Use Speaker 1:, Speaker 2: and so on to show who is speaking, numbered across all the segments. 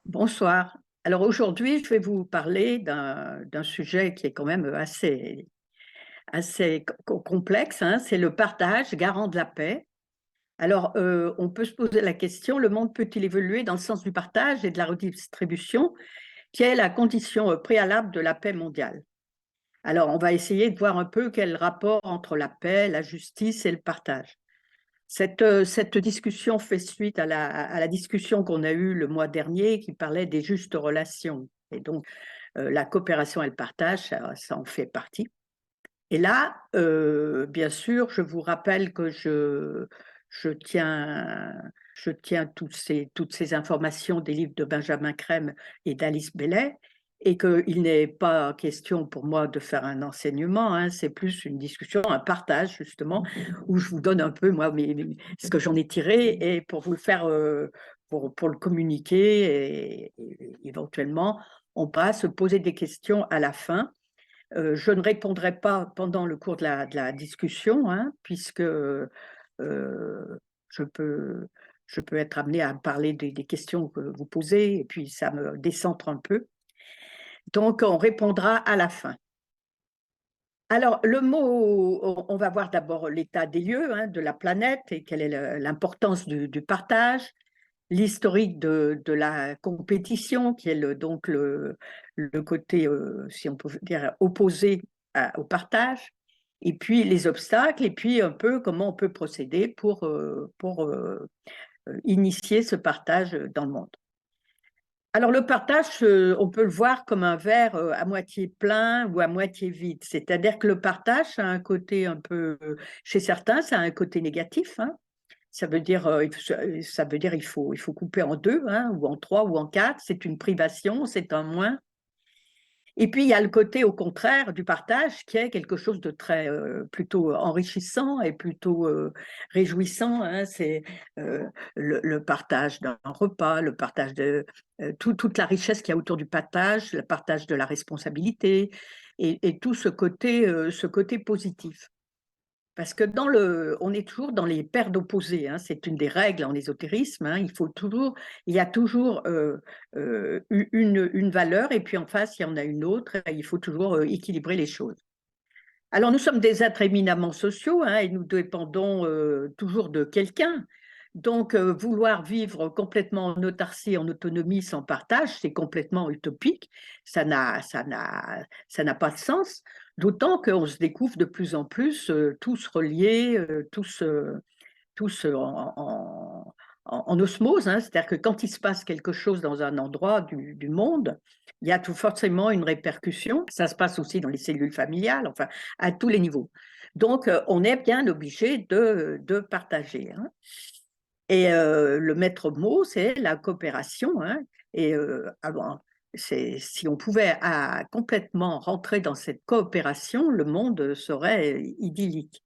Speaker 1: Bonsoir. Alors aujourd'hui, je vais vous parler d'un sujet qui est quand même assez complexe, hein, c'est le partage, garant de la paix. Alors, on peut se poser la question, le monde peut-il évoluer dans le sens du partage et de la redistribution, qui est la condition préalable de la paix mondiale? Alors, on va essayer de voir un peu quel rapport entre la paix, la justice et le partage. Cette discussion fait suite à la discussion qu'on a eue le mois dernier qui parlait des justes relations et donc la coopération et le partage, ça en fait partie. Et là, bien sûr, je vous rappelle que je tiens je tiens toutes ces informations des livres de Benjamin Crème et d'Alice Bellet et qu'il n'est pas question pour moi de faire un enseignement, hein, c'est plus une discussion, un partage justement, où je vous donne un peu moi ce que j'en ai tiré et pour vous le faire, pour le communiquer et éventuellement on pourra se poser des questions à la fin. Je ne répondrai pas pendant le cours de la discussion, hein, puisque, je peux je peux être amenée à parler des questions que vous posez et puis ça me décentre un peu. Donc on répondra à la fin. Alors le mot on va voir d'abord l'état des lieux, hein, de la planète et quelle est l'importance du partage, l'historique de la compétition qui est le côté, si on peut dire, opposé au partage, et puis les obstacles, et puis un peu comment on peut procéder pour initier ce partage dans le monde. Alors le partage, on peut le voir comme un verre à moitié plein ou à moitié vide. C'est-à-dire que le partage a un côté un peu, chez certains, ça a un côté négatif, hein. Ça veut dire, il faut couper en 2, hein, ou en 3 ou en 4. C'est une privation, c'est un moins. Et puis il y a le côté au contraire du partage qui est quelque chose de très, plutôt enrichissant et plutôt, réjouissant, hein. C'est, le partage d'un repas, le partage de, toute la richesse qu'il y a autour du partage, le partage de la responsabilité et tout ce côté positif. Parce que on est toujours dans les paires d'opposés, hein, c'est une des règles en ésotérisme, hein, il y a toujours une valeur et puis en face, il y en a une autre, et il faut toujours équilibrer les choses. Alors nous sommes des êtres éminemment sociaux, hein, et nous dépendons toujours de quelqu'un. Donc vouloir vivre complètement en autarcie, en autonomie, sans partage, c'est complètement utopique. Ça n'a pas de sens. D'autant qu'on se découvre de plus en plus tous reliés, tous en osmose, hein. C'est-à-dire que quand il se passe quelque chose dans un endroit du monde, il y a tout forcément une répercussion. Ça se passe aussi dans les cellules familiales, enfin, à tous les niveaux. Donc, on est bien obligé de partager, hein. Et le maître mot, c'est la coopération, hein. Et si on pouvait complètement rentrer dans cette coopération, le monde serait idyllique.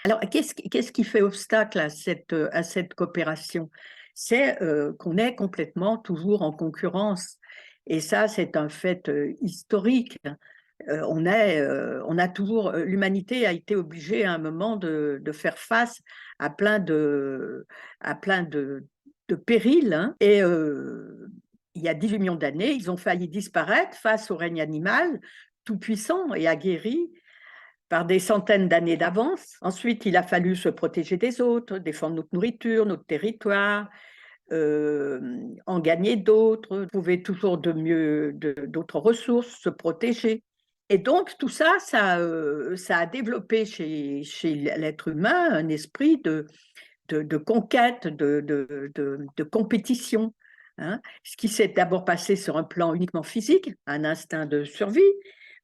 Speaker 1: Alors, qu'est-ce qui fait obstacle à cette coopération? C'est qu'on est complètement toujours en concurrence. Et ça, c'est un fait historique. On a toujours, l'humanité a été obligée à un moment de faire face à plein de périls, hein. Et il y a 18 millions d'années, ils ont failli disparaître face au règne animal, tout puissant et aguerri, par des centaines d'années d'avance. Ensuite, il a fallu se protéger des autres, défendre notre nourriture, notre territoire, en gagner d'autres, trouver toujours d'autres ressources, se protéger. Et donc tout ça, ça a développé chez l'être humain un esprit de conquête, de compétition, hein. Ce qui s'est d'abord passé sur un plan uniquement physique, un instinct de survie,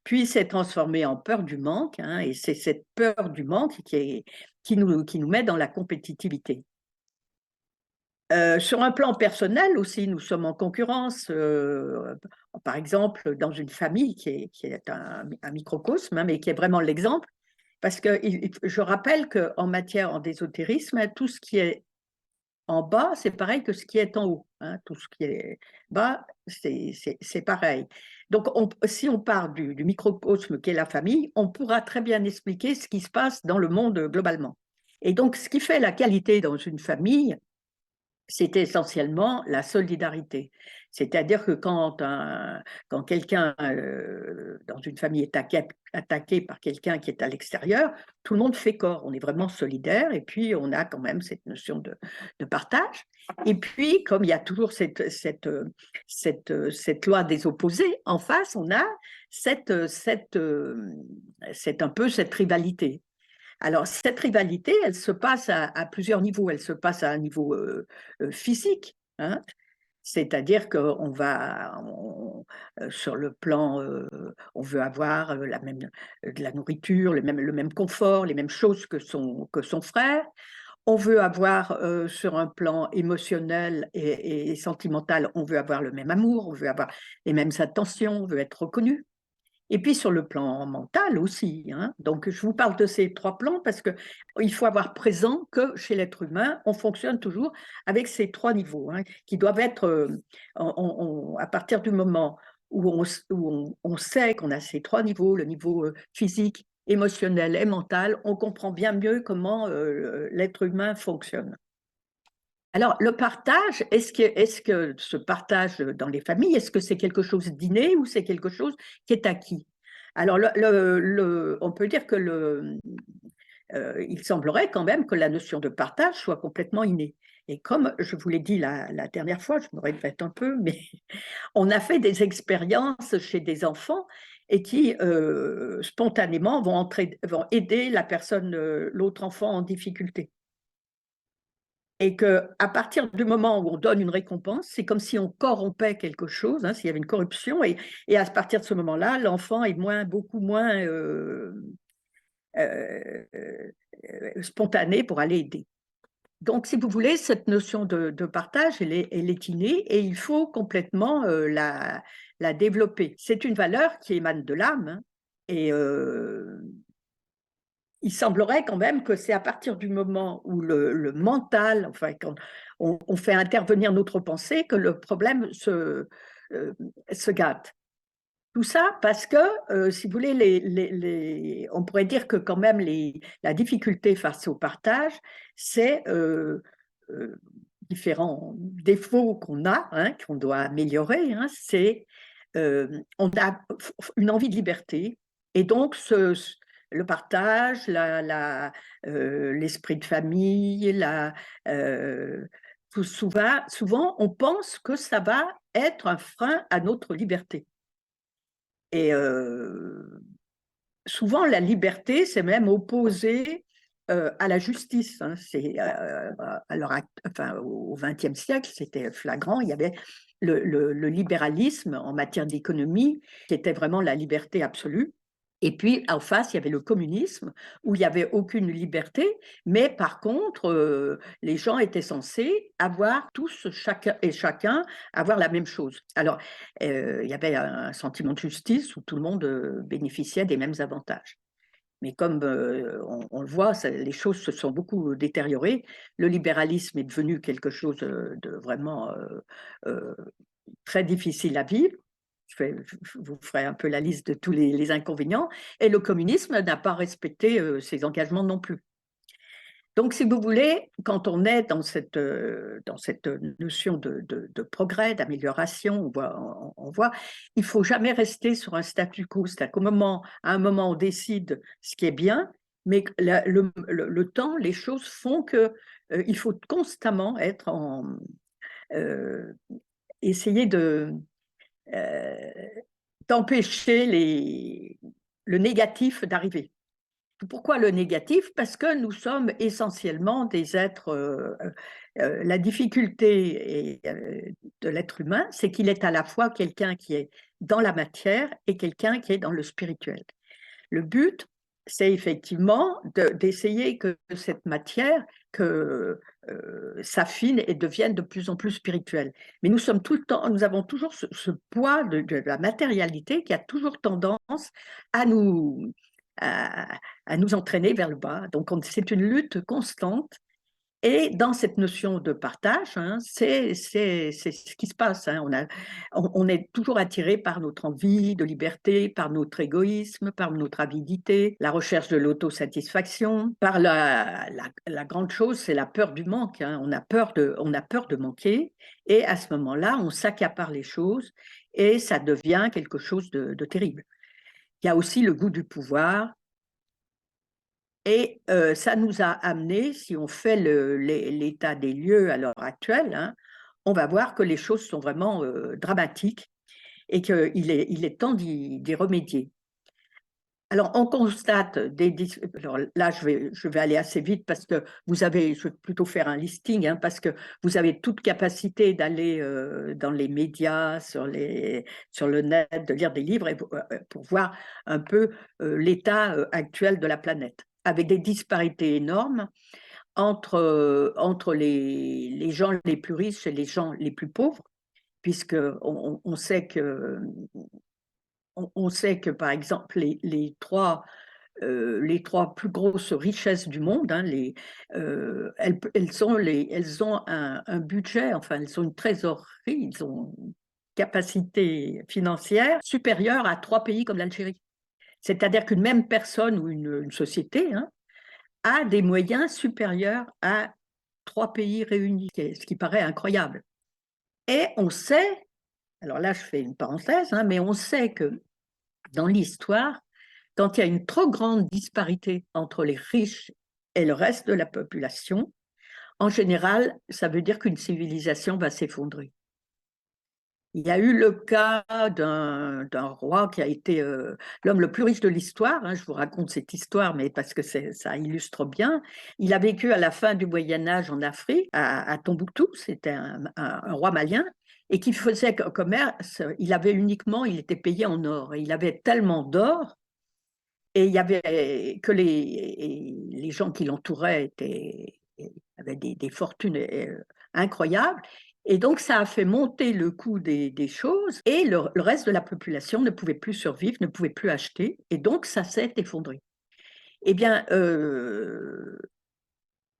Speaker 1: puis s'est transformé en peur du manque, hein, et c'est cette peur du manque qui nous met dans la compétitivité. Sur un plan personnel aussi, nous sommes en concurrence, par exemple, dans une famille qui est un microcosme, hein, mais qui est vraiment l'exemple, parce que je rappelle qu'en matière d'ésotérisme, tout ce qui est en bas, c'est pareil que ce qui est en haut, hein. Tout ce qui est bas, c'est pareil. Donc si on part du microcosme qui est la famille, on pourra très bien expliquer ce qui se passe dans le monde globalement. Et donc ce qui fait la qualité dans une famille, c'est essentiellement la solidarité. C'est-à-dire que quand quelqu'un dans une famille est attaqué par quelqu'un qui est à l'extérieur, tout le monde fait corps. On est vraiment solidaire et puis on a quand même cette notion de partage. Et puis, comme il y a toujours cette loi des opposés, en face, on a un peu cette rivalité. Alors, cette rivalité, elle se passe à plusieurs niveaux. Elle se passe à un niveau physique, hein, c'est-à-dire qu'on va, sur le plan, on veut avoir de la nourriture, le même confort, les mêmes choses que son frère. On veut avoir, sur un plan émotionnel et sentimental, on veut avoir le même amour, on veut avoir les mêmes attentions, on veut être reconnu. Et puis sur le plan mental aussi, hein. Donc je vous parle de ces trois plans parce qu'il faut avoir présent que chez l'être humain, on fonctionne toujours avec ces trois niveaux, hein, qui doivent être, à partir du moment où on sait qu'on a ces trois niveaux, le niveau physique, émotionnel et mental, on comprend bien mieux comment l'être humain fonctionne. Alors, le partage, est-ce que ce partage dans les familles, est-ce que c'est quelque chose d'inné ou c'est quelque chose qui est acquis? Alors, on peut dire que il semblerait quand même que la notion de partage soit complètement innée. Et comme je vous l'ai dit la dernière fois, je me répète un peu, mais on a fait des expériences chez des enfants et qui spontanément vont aider l'autre enfant en difficulté. Et qu'à partir du moment où on donne une récompense, c'est comme si on corrompait quelque chose, hein, s'il y avait une corruption, et à partir de ce moment-là, l'enfant est beaucoup moins euh, spontané pour aller aider. Donc, si vous voulez, cette notion de partage, elle est innée et il faut complètement la développer. C'est une valeur qui émane de l'âme, hein, et il semblerait quand même que c'est à partir du moment où le mental, enfin, quand on fait intervenir notre pensée, que le problème se gâte. Tout ça parce que, si vous voulez, on pourrait dire que quand même la difficulté face au partage, c'est différents défauts qu'on a, hein, qu'on doit améliorer, hein, c'est on a une envie de liberté et donc le partage, l'esprit de famille, souvent on pense que ça va être un frein à notre liberté. Et souvent, la liberté, c'est même opposé à la justice, hein. Enfin, au XXe siècle, c'était flagrant. Il y avait le libéralisme en matière d'économie, qui était vraiment la liberté absolue. Et puis, en face, il y avait le communisme, où il n'y avait aucune liberté, mais par contre, les gens étaient censés avoir tous, chacun et chacun, avoir la même chose. Alors, il y avait un sentiment de justice où tout le monde bénéficiait des mêmes avantages. Mais comme on le voit, les choses se sont beaucoup détériorées. Le libéralisme est devenu quelque chose de vraiment euh, très difficile à vivre. Je vous ferai un peu la liste de tous les inconvénients. Et le communisme n'a pas respecté ses engagements non plus. Donc, si vous voulez, quand on est dans cette notion de progrès, d'amélioration, on voit, il ne faut jamais rester sur un statu quo. C'est-à-dire à un moment, on décide ce qui est bien, mais le temps, les choses font qu'il faut constamment essayer d'empêcher le négatif d'arriver. Pourquoi le négatif? Parce que nous sommes essentiellement des êtres. La difficulté de l'être humain, c'est qu'il est à la fois quelqu'un qui est dans la matière et quelqu'un qui est dans le spirituel. Le but, c'est effectivement d'essayer que cette matière s'affine et devienne de plus en plus spirituelle. Mais nous sommes tout le temps, nous avons toujours ce poids de la matérialité qui a toujours tendance à nous, à nous entraîner vers le bas. Donc c'est une lutte constante Et dans cette notion de partage, hein, c'est ce qui se passe. Hein. On est toujours attiré par notre envie de liberté, par notre égoïsme, par notre avidité, la recherche de l'autosatisfaction. Par la grande chose, c'est la peur du manque. Hein. On a peur de manquer. Et à ce moment-là, on s'accapare les choses et ça devient quelque chose de terrible. Il y a aussi le goût du pouvoir. Et ça nous a amené, si on fait l'état des lieux à l'heure actuelle, hein, on va voir que les choses sont vraiment dramatiques et qu'il est temps d'y remédier. Alors, on constate alors là, je vais aller assez vite parce que je vais plutôt faire un listing, hein, parce que vous avez toute capacité d'aller dans les médias, sur le net, de lire des livres pour voir un peu l'état actuel de la planète, avec des disparités énormes entre les gens les plus riches et les gens les plus pauvres, puisque on sait que par exemple, les trois plus grosses richesses du monde, hein, elles ont un budget, enfin, elles ont une trésorerie, ils ont une capacité financière supérieure à 3 pays comme l'Algérie. C'est-à-dire qu'une même personne ou une société, hein, a des moyens supérieurs à 3 pays réunis, ce qui paraît incroyable. Et on sait, alors là je fais une parenthèse, hein, mais on sait que dans l'histoire, quand il y a une trop grande disparité entre les riches et le reste de la population, en général, ça veut dire qu'une civilisation va s'effondrer. Il y a eu le cas d'un roi qui a été l'homme le plus riche de l'histoire. Hein, je vous raconte cette histoire, mais parce que ça illustre bien. Il a vécu à la fin du Moyen-Âge en Afrique, à Tombouctou, c'était un roi malien, et qui faisait commerce. Il était payé en or. Et il avait tellement d'or et il y avait que les gens qui l'entouraient avaient des fortunes incroyables. Et donc, ça a fait monter le coût des choses et le reste de la population ne pouvait plus survivre, ne pouvait plus acheter. Et donc, ça s'est effondré. Eh bien,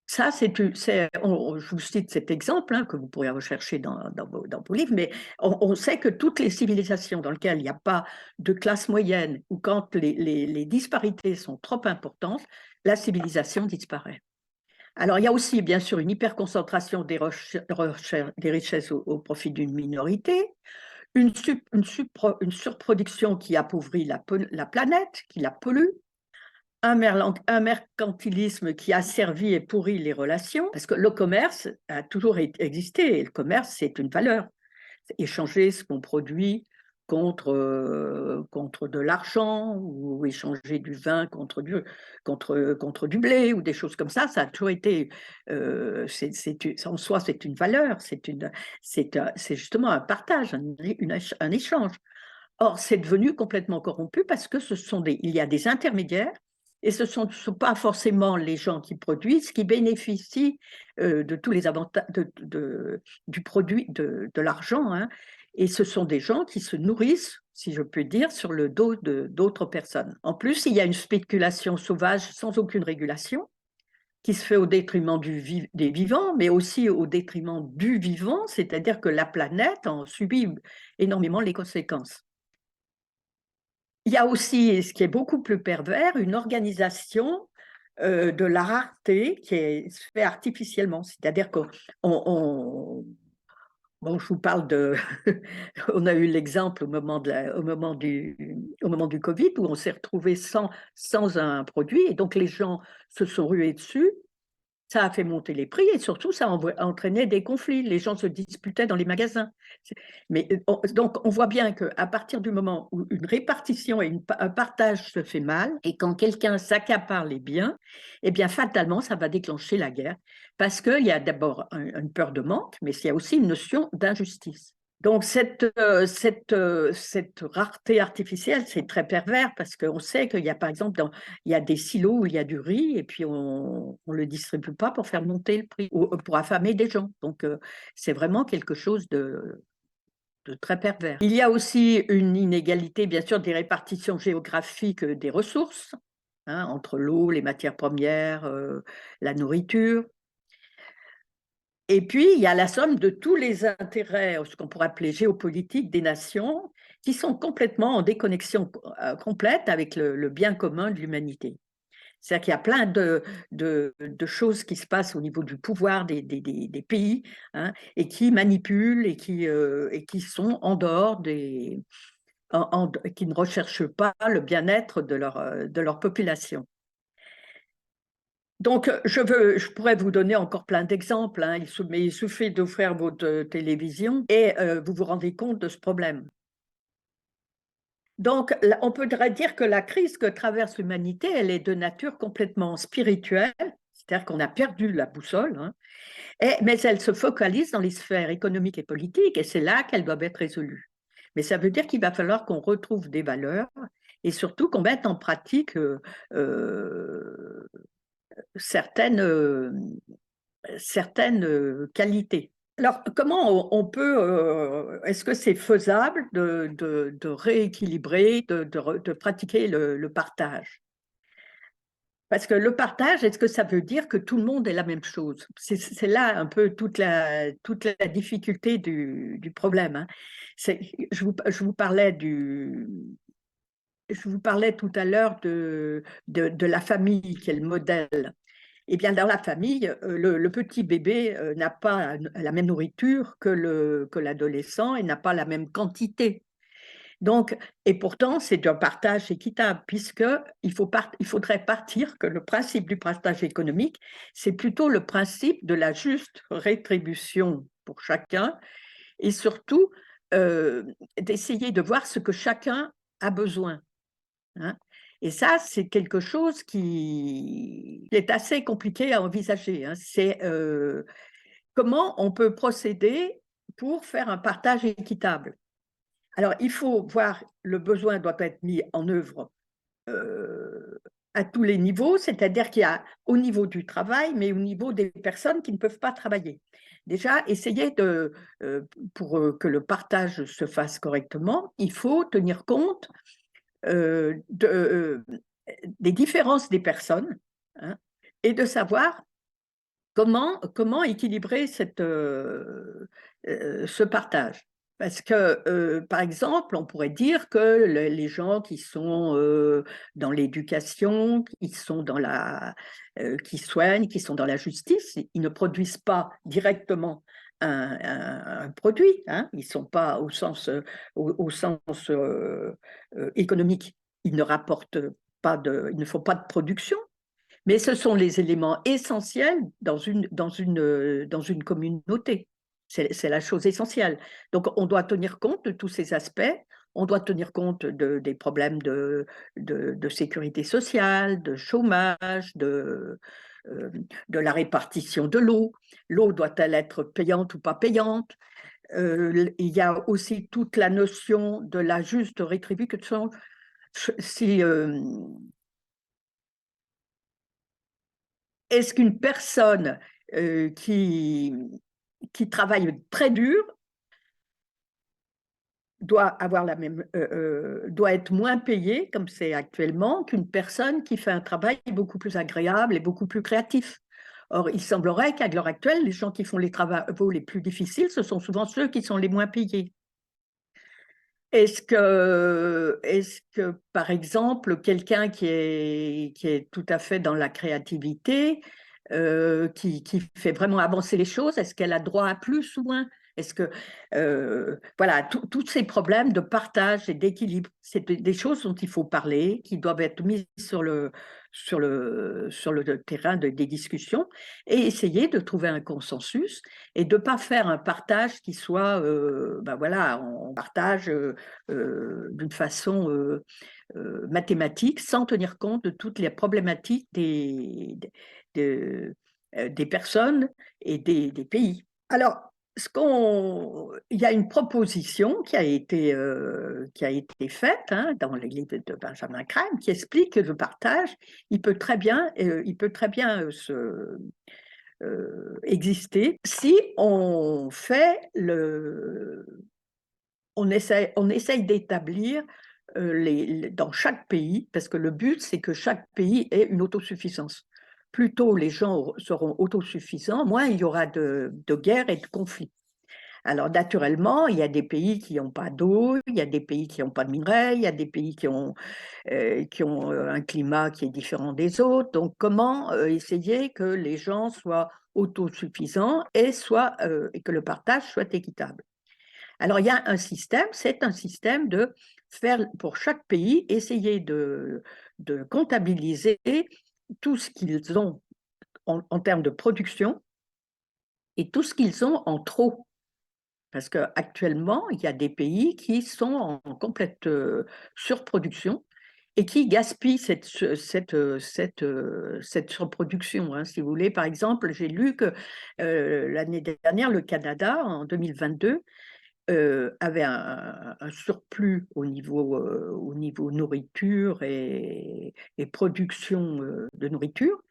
Speaker 1: ça, je vous cite cet exemple hein, que vous pourrez rechercher dans vos livres, mais on sait que toutes les civilisations dans lesquelles il n'y a pas de classe moyenne ou quand les disparités sont trop importantes, la civilisation disparaît. Alors, il y a aussi, bien sûr, une hyperconcentration des richesses au profit d'une minorité, une surproduction qui appauvrit la planète, qui la pollue, un mercantilisme qui a servi et pourri les relations, parce que le commerce a toujours existé, et le commerce, c'est une valeur. Échanger ce qu'on produit contre de l'argent, ou échanger du vin contre du blé, ou des choses comme ça a toujours été, en soi, c'est une valeur, c'est justement un partage, un échange. Or, c'est devenu complètement corrompu parce que il y a des intermédiaires et ce ne sont pas forcément les gens qui produisent qui bénéficient de tous les avantages du produit, de l'argent. Hein, et ce sont des gens qui se nourrissent, si je peux dire, sur le dos d'autres personnes. En plus, il y a une spéculation sauvage sans aucune régulation qui se fait au détriment des vivants, mais aussi au détriment du vivant, c'est-à-dire que la planète en subit énormément les conséquences. Il y a aussi, ce qui est beaucoup plus pervers, une organisation de la rareté qui se fait artificiellement. C'est-à-dire qu'on bon, je vous parle on a eu l'exemple au moment du Covid où on s'est retrouvé sans un produit et donc les gens se sont rués dessus. Ça a fait monter les prix et surtout, ça a entraîné des conflits. Les gens se disputaient dans les magasins. Mais donc, on voit bien qu'à partir du moment où une répartition et un partage se fait mal, et quand quelqu'un s'accapare les biens, eh bien, fatalement, ça va déclencher la guerre. Parce qu'il y a d'abord une peur de manque, mais il y a aussi une notion d'injustice. Donc, cette rareté artificielle, c'est très pervers parce qu'on sait qu'il y a, par exemple, il y a des silos où il y a du riz et puis on ne le distribue pas pour faire monter le prix ou pour affamer des gens. Donc, c'est vraiment quelque chose de très pervers. Il y a aussi une inégalité, bien sûr, des répartitions géographiques des ressources, hein, entre l'eau, les matières premières, la nourriture. Et puis, il y a la somme de tous les intérêts, ce qu'on pourrait appeler géopolitiques des nations, qui sont complètement en déconnexion complète avec le bien commun de l'humanité. C'est-à-dire qu'il y a plein de choses qui se passent au niveau du pouvoir des pays, hein, et qui manipulent et qui sont en dehors qui ne recherchent pas le bien-être de leur population. Donc, je pourrais vous donner encore plein d'exemples, hein, mais il suffit d'ouvrir votre télévision et vous vous rendez compte de ce problème. Donc, on pourrait dire que la crise que traverse l'humanité, elle est de nature complètement spirituelle, c'est-à-dire qu'on a perdu la boussole, hein, mais elle se focalise dans les sphères économiques et politiques, et c'est là qu'elle doit être résolue. Mais ça veut dire qu'il va falloir qu'on retrouve des valeurs et surtout qu'on mette en pratique euh, certaines, qualités. Alors, comment on peut, est-ce que c'est faisable de rééquilibrer, de pratiquer le partage? Parce que le partage, est-ce que ça veut dire que tout le monde est la même chose? C'est là un peu toute la difficulté du problème, hein. Je vous parlais je vous parlais tout à l'heure de la famille qui est le modèle. Eh bien, dans la famille, le petit bébé n'a pas la même nourriture que l'adolescent et n'a pas la même quantité. Donc, et pourtant, c'est un partage équitable, puisqu'il il faudrait partir que le principe du partage économique, c'est plutôt le principe de la juste rétribution pour chacun et surtout d'essayer de voir ce que chacun a besoin, hein. Et ça, c'est quelque chose qui est assez compliqué à envisager, hein. C'est comment on peut procéder pour faire un partage équitable. Alors, il faut voir, le besoin doit être mis en œuvre à tous les niveaux, c'est-à-dire qu'il y a au niveau du travail, mais au niveau des personnes qui ne peuvent pas travailler. Déjà, essayer pour que le partage se fasse correctement, il faut tenir compte euh, de, euh, des différences des personnes, hein, et de savoir comment équilibrer ce partage. Parce que, par exemple, on pourrait dire que les gens qui sont dans l'éducation, qui soignent, qui sont dans la justice, ils ne produisent pas directement un produit, hein. Ils ne sont pas au sens économique. Ils ne rapportent ils ne font pas de production, mais ce sont les éléments essentiels dans une communauté. C'est la chose essentielle. Donc, on doit tenir compte de tous ces aspects. On doit tenir compte des problèmes de sécurité sociale, de chômage, de la répartition de l'eau. L'eau doit-elle être payante ou pas payante? Il y a aussi toute la notion de la juste rétribution. Si, Est-ce qu'une personne euh, qui, qui travaille très dur doit être moins payée, comme c'est actuellement, qu'une personne qui fait un travail beaucoup plus agréable et beaucoup plus créatif? Or, il semblerait qu'à l'heure actuelle, les gens qui font les travaux les plus difficiles, ce sont souvent ceux qui sont les moins payés. Est-ce que, par exemple, quelqu'un qui est tout à fait dans la créativité, qui fait vraiment avancer les choses, est-ce qu'elle a droit à plus ou moins? Est-ce que, voilà, tous ces problèmes de partage et d'équilibre, c'est des choses dont il faut parler, qui doivent être mises sur le terrain des discussions et essayer de trouver un consensus et de ne pas faire un partage qui soit, ben voilà, on partage d'une façon mathématique sans tenir compte de toutes les problématiques des personnes et des pays. Alors, il y a une proposition qui a été faite, hein, dans les livres de Benjamin Crème qui explique que le partage, il peut très bien exister si on essaye d'établir dans chaque pays, parce que le but, c'est que chaque pays ait une autosuffisance. plus tôt les gens seront autosuffisants, moins il y aura de guerres et de conflits. Alors, naturellement, il y a des pays qui n'ont pas d'eau, il y a des pays qui n'ont pas de minerais, il y a des pays qui ont un climat qui est différent des autres. Donc, comment essayer que les gens soient autosuffisants et que le partage soit équitable? Alors, il y a un système, c'est un système de faire pour chaque pays, essayer de comptabiliser tout ce qu'ils ont en termes de production et tout ce qu'ils ont en trop. Parce qu'actuellement, il y a des pays qui sont en complète surproduction et qui gaspillent cette surproduction, hein, si vous voulez. Par exemple, j'ai lu que l'année dernière, le Canada, en 2022, avait un surplus au niveau nourriture et production de nourriture,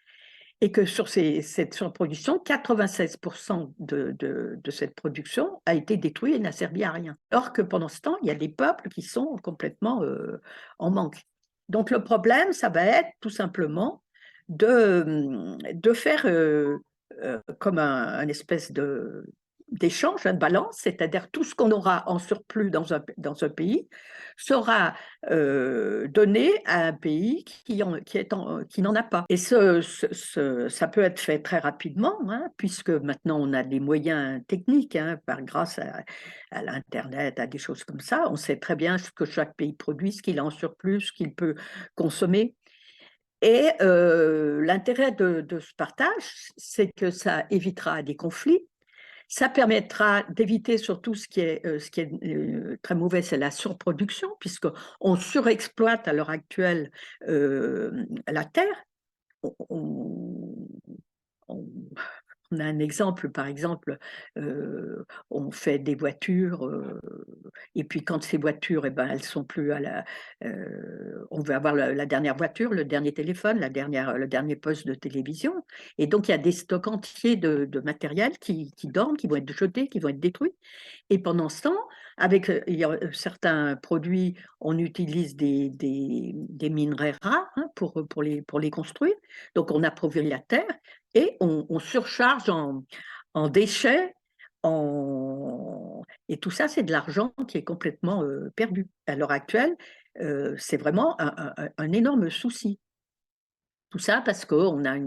Speaker 1: et que sur cette surproduction, 96% de cette production a été détruite et n'a servi à rien. Alors que pendant ce temps, il y a des peuples qui sont complètement en manque. Donc le problème, ça va être tout simplement de faire comme un espèce d'échange, de balance, c'est-à-dire tout ce qu'on aura en surplus dans un pays sera donné à un pays qui n'en a pas. Et ça peut être fait très rapidement, hein, puisque maintenant on a des moyens techniques, hein, grâce à l'Internet, à des choses comme ça. On sait très bien ce que chaque pays produit, ce qu'il a en surplus, ce qu'il peut consommer. Et l'intérêt de ce partage, c'est que ça évitera des conflits. Ça permettra d'éviter surtout ce qui est très mauvais, c'est la surproduction, puisqu'on surexploite à l'heure actuelle la terre. On, on- on a un exemple, par exemple, on fait des voitures, et puis quand ces voitures, eh ben, elles sont plus on veut avoir la dernière voiture, le dernier téléphone, le dernier poste de télévision, et donc il y a des stocks entiers de matériel qui dorment, qui vont être jetés, qui vont être détruits. Et pendant ce temps, avec certains produits, on utilise des minerais rares, hein, pour les construire. Donc, on appauvrit la terre et on surcharge en déchets. Et tout ça, c'est de l'argent qui est complètement perdu. À l'heure actuelle, c'est vraiment un énorme souci. Tout ça parce qu'on a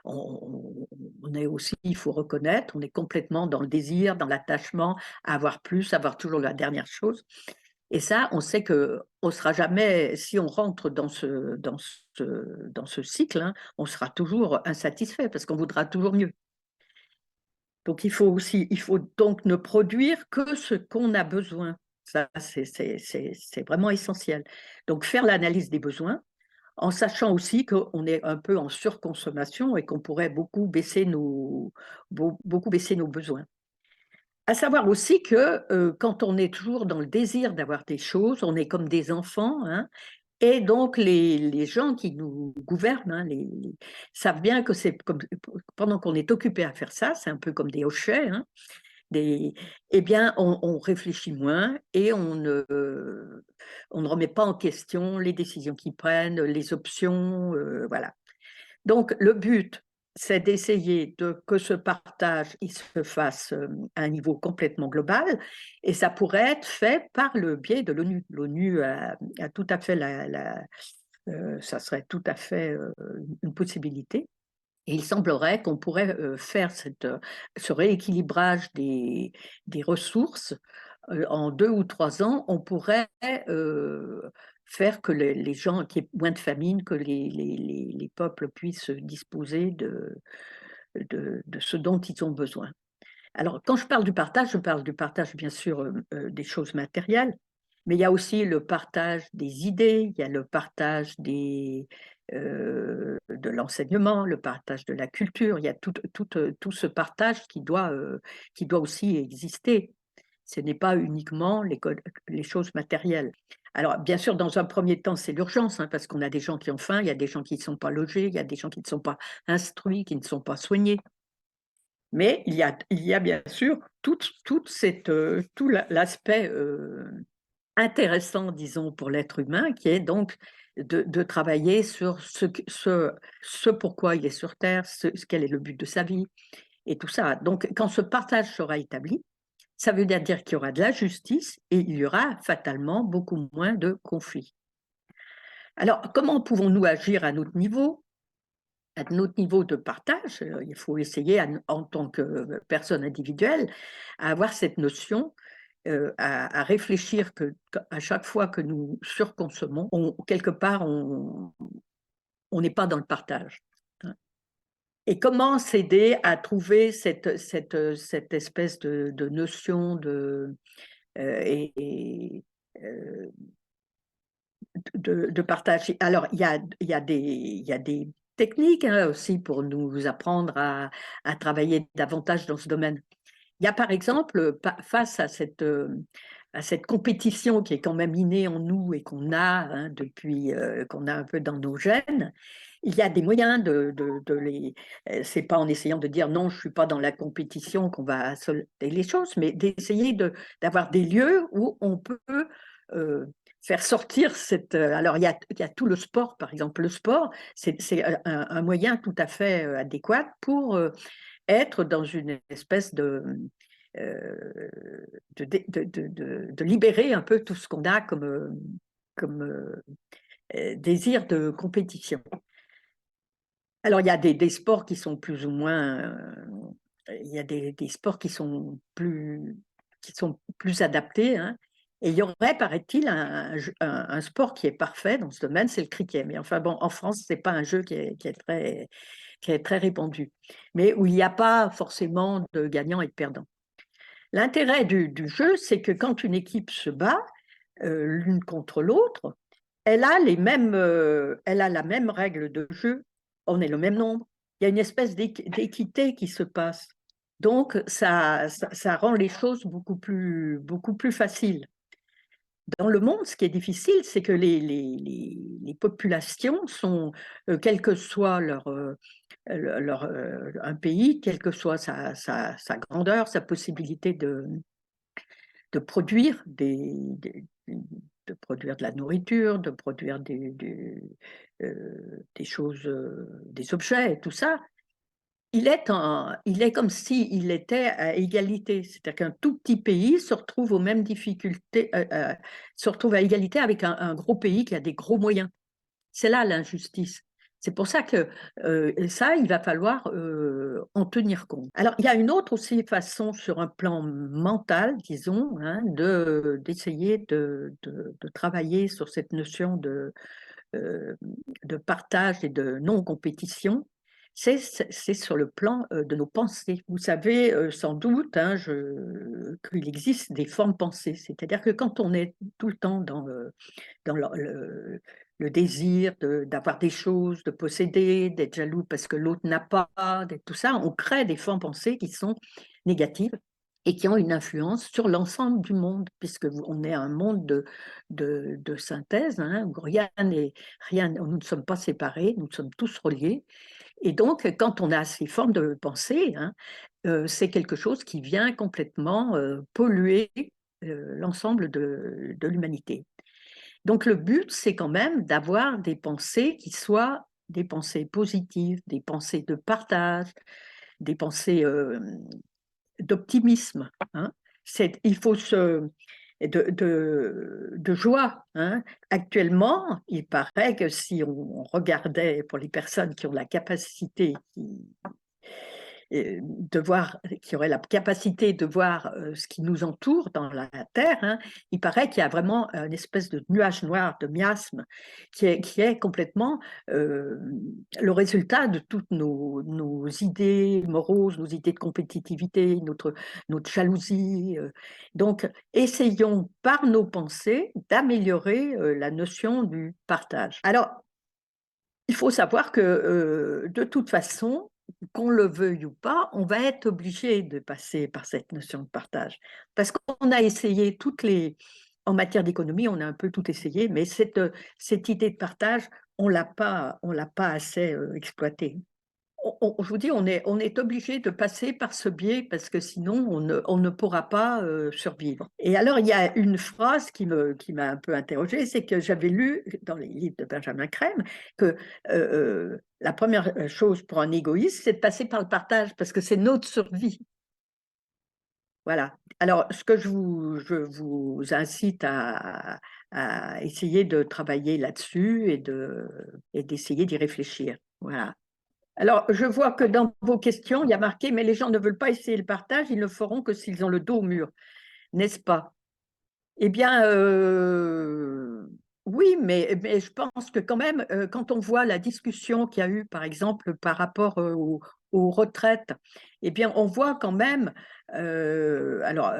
Speaker 1: on est aussi, il faut reconnaître, on est complètement dans le désir, dans l'attachement à avoir plus, à avoir toujours la dernière chose. Et ça, on sait qu'on ne sera jamais, si on rentre dans ce cycle, hein, on sera toujours insatisfait parce qu'on voudra toujours mieux. Donc il faut donc ne produire que ce qu'on a besoin. Ça, c'est vraiment essentiel. Donc faire l'analyse des besoins, en sachant aussi qu'on est un peu en surconsommation et qu'on pourrait beaucoup baisser nos besoins. À savoir aussi que quand on est toujours dans le désir d'avoir des choses, on est comme des enfants, hein, et donc les gens qui nous gouvernent, hein, savent bien que c'est comme pendant qu'on est occupé à faire ça, c'est un peu comme des hochets, hein, eh bien, on réfléchit moins et on ne remet pas en question les décisions qu'ils prennent, les options, voilà. Donc, le but, c'est d'essayer que ce partage il se fasse à un niveau complètement global, et ça pourrait être fait par le biais de l'ONU. L'ONU a tout à fait ça serait tout à fait une possibilité. Et il semblerait qu'on pourrait faire ce rééquilibrage des ressources en 2 ou 3 ans. On pourrait faire que les gens, qu'il y ait moins de famine, que les peuples puissent disposer de ce dont ils ont besoin. Alors, quand je parle du partage bien sûr des choses matérielles, mais il y a aussi le partage des idées, il y a le partage de l'enseignement, le partage de la culture, il y a tout ce partage qui doit aussi exister. Ce n'est pas uniquement les choses matérielles. Alors, bien sûr, dans un premier temps, c'est l'urgence, hein, parce qu'on a des gens qui ont faim, il y a des gens qui ne sont pas logés, il y a des gens qui ne sont pas instruits, qui ne sont pas soignés. Mais il y a bien sûr tout l'aspect intéressant, disons, pour l'être humain, qui est donc de travailler sur ce pourquoi il est sur Terre, quel est le but de sa vie, et tout ça. Donc, quand ce partage sera établi, ça veut dire qu'il y aura de la justice et il y aura fatalement beaucoup moins de conflits. Alors, comment pouvons-nous agir à notre niveau? À notre niveau de partage, il faut essayer, en tant que personne individuelle, à avoir cette notion, à réfléchir qu'à chaque fois que nous surconsommons, quelque part, on n'est pas dans le partage. Hein. Et comment s'aider à trouver cette espèce de notion et, euh, de partage. Alors, il y a des techniques, hein, aussi pour nous apprendre à travailler davantage dans ce domaine. Il y a par exemple, face à cette compétition qui est quand même innée en nous et qu'on a, hein, depuis qu'on a un peu dans nos gènes, il y a des moyens de les. C'est pas en essayant de dire non, je suis pas dans la compétition qu'on va solder les choses, mais d'essayer d'avoir des lieux où on peut euh, faire sortir cette. Alors il y a tout le sport, par exemple. Le sport, c'est un moyen tout à fait adéquat pour être dans une espèce euh, de libérer un peu tout ce qu'on a comme désir de compétition. Alors, il y a des sports qui sont plus ou moins. Il y a des sports qui sont plus adaptés. Hein. Et il y aurait, paraît-il, un sport qui est parfait dans ce domaine, c'est le cricket. Mais enfin, bon, en France, ce n'est pas un jeu qui est très répandu, mais où il n'y a pas forcément de gagnants et de perdants. L'intérêt du jeu, c'est que quand une équipe se bat l'une contre l'autre, elle a la même règle de jeu, on est le même nombre, il y a une espèce d'équité qui se passe. Donc, ça rend les choses beaucoup plus faciles. Dans le monde, ce qui est difficile, c'est que les populations sont, quel que soit un pays, quelle que soit sa grandeur, sa possibilité de produire de produire de la nourriture, de produire des choses, des objets, et tout ça, il est comme s'il était à égalité. C'est-à-dire qu'un tout petit pays se retrouve aux mêmes difficultés, se retrouve à égalité avec un gros pays qui a des gros moyens. C'est là l'injustice. C'est pour ça que ça, il va falloir en tenir compte. Alors, il y a une autre aussi façon, sur un plan mental, disons, hein, d'essayer de travailler sur cette notion de partage et de non-compétition. C'est sur le plan de nos pensées. Vous savez sans doute, hein, qu'il existe des formes pensées. C'est-à-dire que quand on est tout le temps dans le désir d'avoir des choses, de posséder, d'être jaloux parce que l'autre n'a pas, tout ça, on crée des formes pensées qui sont négatives et qui ont une influence sur l'ensemble du monde, puisque on est un monde de synthèse, hein, où nous ne sommes pas séparés, nous sommes tous reliés. Et donc, quand on a ces formes de pensée, hein, c'est quelque chose qui vient complètement polluer l'ensemble de l'humanité. Donc le but, c'est quand même d'avoir des pensées qui soient des pensées positives, des pensées de partage, des pensées d'optimisme. Hein. Il faut de joie. Hein. Actuellement, il paraît que si on regardait pour les personnes qui ont la capacité, qui aurait la capacité de voir ce qui nous entoure dans la Terre, hein, il paraît qu'il y a vraiment une espèce de nuage noir, de miasme, qui est complètement le résultat de toutes nos idées moroses, nos idées de compétitivité, notre jalousie. Donc, essayons par nos pensées d'améliorer la notion du partage. Alors, il faut savoir que de toute façon, qu'on le veuille ou pas, on va être obligé de passer par cette notion de partage. Parce qu'on a essayé en matière d'économie, on a un peu tout essayé, mais cette idée de partage, on l'a pas assez exploitée. je vous dis, on est obligé de passer par ce biais parce que sinon, on ne pourra pas survivre. Et alors, il y a une phrase qui m'a un peu interrogée, c'est que j'avais lu dans les livres de Benjamin Crème que la première chose pour un égoïste, c'est de passer par le partage parce que c'est notre survie. Voilà. Alors, ce que je vous incite à essayer de travailler là-dessus et d'essayer d'y réfléchir. Voilà. Alors, je vois que dans vos questions, il y a marqué, mais les gens ne veulent pas essayer le partage, ils ne le feront que s'ils ont le dos au mur, n'est-ce pas? Eh bien, oui, mais je pense que quand même, quand on voit la discussion qu'il y a eu, par exemple, par rapport aux retraites, eh bien, on voit quand même, alors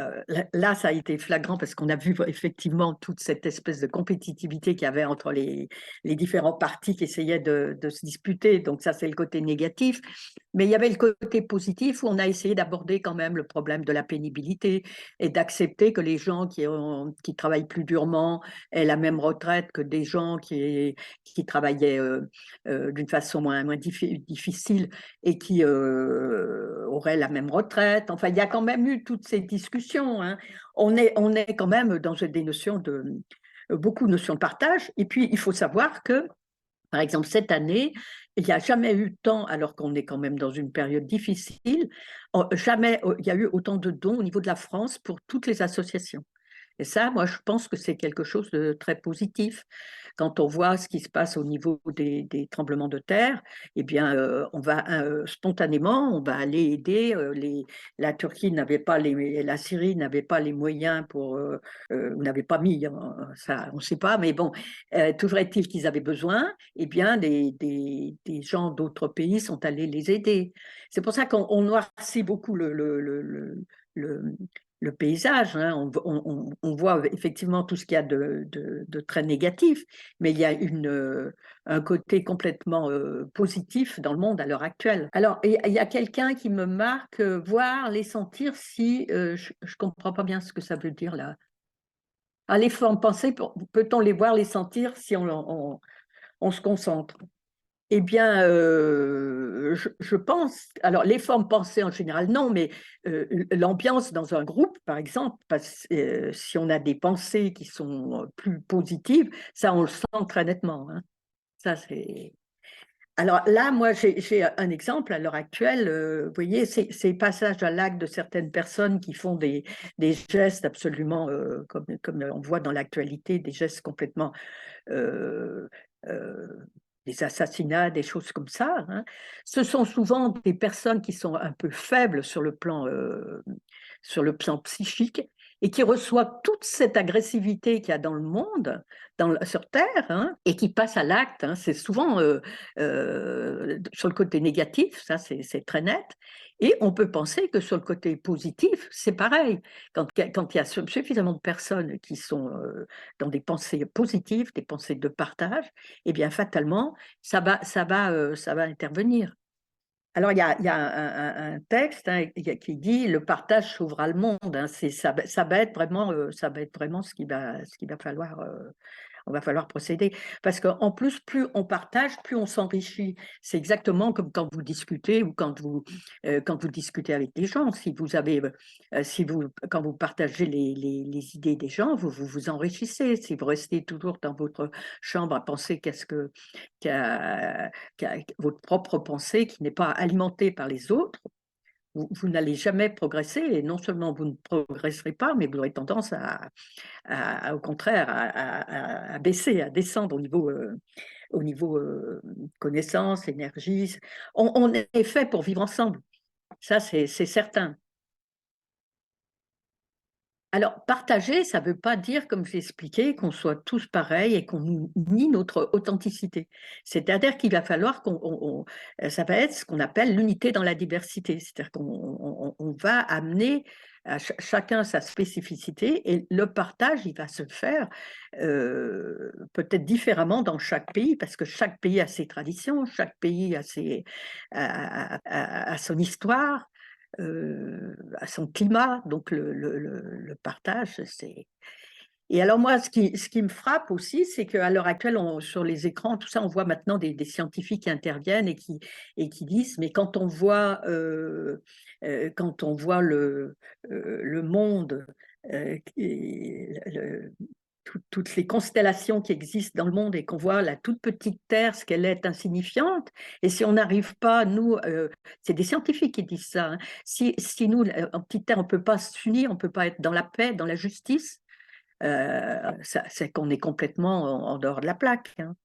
Speaker 1: là, ça a été flagrant parce qu'on a vu effectivement toute cette espèce de compétitivité qu'il y avait entre les différents partis qui essayaient de se disputer, donc ça, c'est le côté négatif. Mais il y avait le côté positif où on a essayé d'aborder quand même le problème de la pénibilité et d'accepter que les gens qui travaillent plus durement aient la même retraite que des gens qui travaillaient d'une façon moins difficile et qui auraient la même retraite. Enfin, il y a quand même eu toutes ces discussions, hein. On est quand même dans des notions beaucoup de notions de partage. Et puis, il faut savoir que par exemple, cette année, il n'y a jamais eu tant, alors qu'on est quand même dans une période difficile, jamais il y a eu autant de dons au niveau de la France pour toutes les associations. Et ça, moi, je pense que c'est quelque chose de très positif. Quand on voit ce qui se passe au niveau des tremblements de terre, eh bien, on va spontanément, on va aller aider. La Turquie n'avait pas la Syrie n'avait pas les moyens pour, n'avait pas mis, ça, on ne sait pas, mais bon, toujours est-il qu'ils avaient besoin. Eh bien, des gens d'autres pays sont allés les aider. C'est pour ça qu'on noircit beaucoup le, le paysage, hein. On voit effectivement tout ce qu'il y a de très négatif, mais il y a un côté complètement positif dans le monde à l'heure actuelle. Alors, il y a quelqu'un qui me marque, voir les sentir si, je ne comprends pas bien ce que ça veut dire là. Ah, les formes pensées, peut-on les voir, les sentir si on se concentre? Eh bien, je pense, alors les formes pensées en général, non, mais l'ambiance dans un groupe, par exemple, si on a des pensées qui sont plus positives, ça, on le sent très nettement, hein. Ça, c'est... Alors là, moi, j'ai un exemple à l'heure actuelle. Vous voyez, ces passages à l'acte de certaines personnes qui font des gestes absolument, comme on voit dans l'actualité, des gestes complètement euh, euh, des assassinats, des choses comme ça, hein. Ce sont souvent des personnes qui sont un peu faibles sur le plan psychique et qui reçoivent toute cette agressivité qu'il y a dans le monde, sur Terre, hein, et qui passent à l'acte, hein. C'est souvent sur le côté négatif, ça c'est très net. Et on peut penser que sur le côté positif, c'est pareil. Quand il y a suffisamment de personnes qui sont dans des pensées positives, des pensées de partage, eh bien, fatalement, ça va intervenir. Alors, il y a un texte, hein, qui dit le partage sauvera le monde, hein. Ça va être vraiment, ce qu'il va falloir. On va falloir procéder. Parce qu'en plus, plus on partage, plus on s'enrichit. C'est exactement comme quand vous discutez ou quand vous discutez avec des gens. Si vous avez, quand vous partagez les idées des gens, vous enrichissez. Si vous restez toujours dans votre chambre à penser votre propre pensée qui n'est pas alimentée par les autres, vous n'allez jamais progresser et non seulement vous ne progresserez pas, mais vous aurez tendance au contraire, à baisser, à descendre au niveau connaissance, énergie. On est fait pour vivre ensemble, ça c'est certain. Alors, partager, ça ne veut pas dire, comme j'ai expliqué, qu'on soit tous pareils et qu'on nie notre authenticité. C'est-à-dire qu'il va falloir ça va être ce qu'on appelle l'unité dans la diversité. C'est-à-dire qu'on va amener à chacun sa spécificité et le partage, il va se faire peut-être différemment dans chaque pays parce que chaque pays a ses traditions, chaque pays a son histoire, à son climat. Donc, le partage, Et alors moi, ce qui me frappe aussi, c'est qu'à l'heure actuelle, sur les écrans, tout ça, on voit maintenant des scientifiques qui interviennent et qui disent, mais quand on voit le monde, toutes les constellations qui existent dans le monde et qu'on voit la toute petite Terre, ce qu'elle est insignifiante, et si on n'arrive pas, nous, c'est des scientifiques qui disent ça, hein, si nous, en petite Terre, on ne peut pas s'unir, on ne peut pas être dans la paix, dans la justice, c'est qu'on est complètement en dehors de la plaque, hein.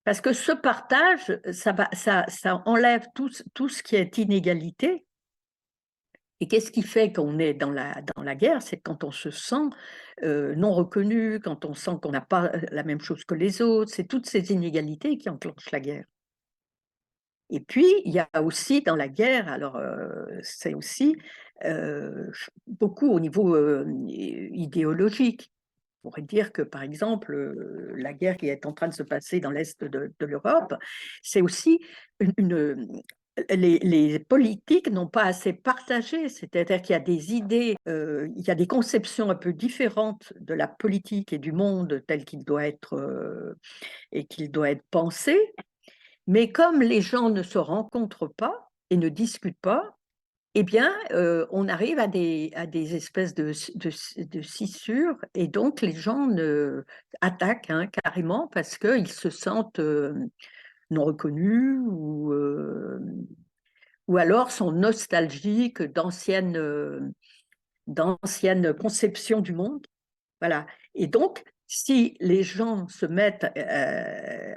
Speaker 1: Parce que ce partage, ça enlève tout ce qui est inégalité. Et qu'est-ce qui fait qu'on est dans la guerre? C'est quand on se sent non reconnu, quand on sent qu'on n'a pas la même chose que les autres. C'est toutes ces inégalités qui enclenchent la guerre. Et puis, il y a aussi dans la guerre, alors c'est aussi beaucoup au niveau idéologique. On pourrait dire que, par exemple, la guerre qui est en train de se passer dans l'Est de l'Europe, c'est aussi les politiques n'ont pas assez partagé, c'est-à-dire qu'il y a des idées, il y a des conceptions un peu différentes de la politique et du monde tel qu'il doit être et qu'il doit être pensé, mais comme les gens ne se rencontrent pas et ne discutent pas, eh bien, on arrive à des espèces de scissures et donc les gens attaquent, hein, carrément parce qu'ils se sentent non reconnus ou alors sont nostalgiques d'anciennes conceptions du monde. Voilà. Et donc, si les gens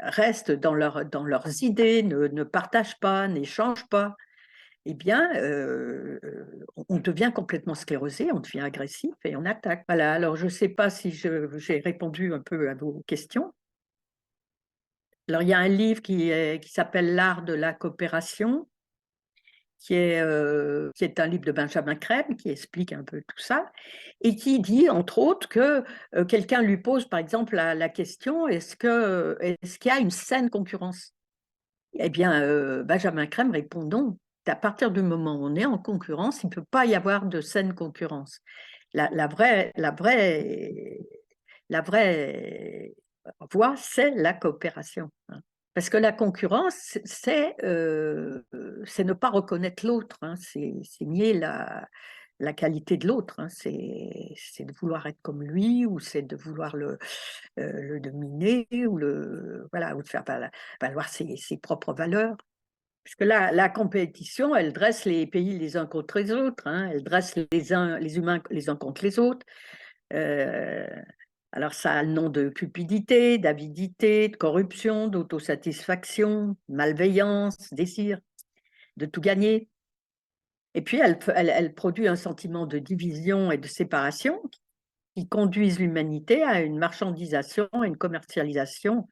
Speaker 1: restent dans leurs idées, ne partagent pas, n'échangent pas, eh bien, on devient complètement sclérosé, on devient agressif et on attaque. Voilà, alors je ne sais pas si j'ai répondu un peu à vos questions. Alors, il y a un livre qui s'appelle L'art de la coopération, qui est un livre de Benjamin Crème, qui explique un peu tout ça, et qui dit, entre autres, que quelqu'un lui pose, par exemple, la question, est-ce qu'il y a une saine concurrence? Eh bien, Benjamin Crème répond non. À partir du moment où on est en concurrence, il ne peut pas y avoir de saine concurrence. La vraie voie, c'est la coopération, hein. Parce que la concurrence, c'est ne pas reconnaître l'autre, hein, c'est nier la qualité de l'autre, hein, c'est de vouloir être comme lui, ou c'est de vouloir le dominer, voilà, ou de faire valoir ses propres valeurs. Parce que la compétition, elle dresse les pays les uns contre les autres, hein, elle dresse les humains les uns contre les autres. Euh, alors ça a le nom de cupidité, d'avidité, de corruption, d'autosatisfaction, malveillance, désir de tout gagner. Et puis elle produit un sentiment de division et de séparation qui conduisent l'humanité à une marchandisation, à une commercialisation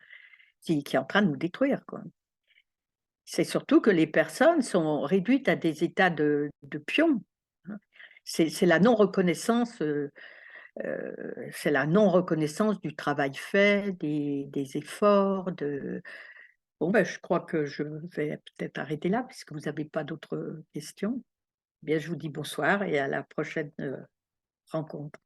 Speaker 1: qui est en train de nous détruire, quoi. C'est surtout que les personnes sont réduites à des états de pions, hein. C'est la non-reconnaissance, c'est la non-reconnaissance du travail fait, des efforts. Bon, ben, je crois que je vais peut-être arrêter là, puisque vous n'avez pas d'autres questions. Bien, je vous dis bonsoir et à la prochaine rencontre.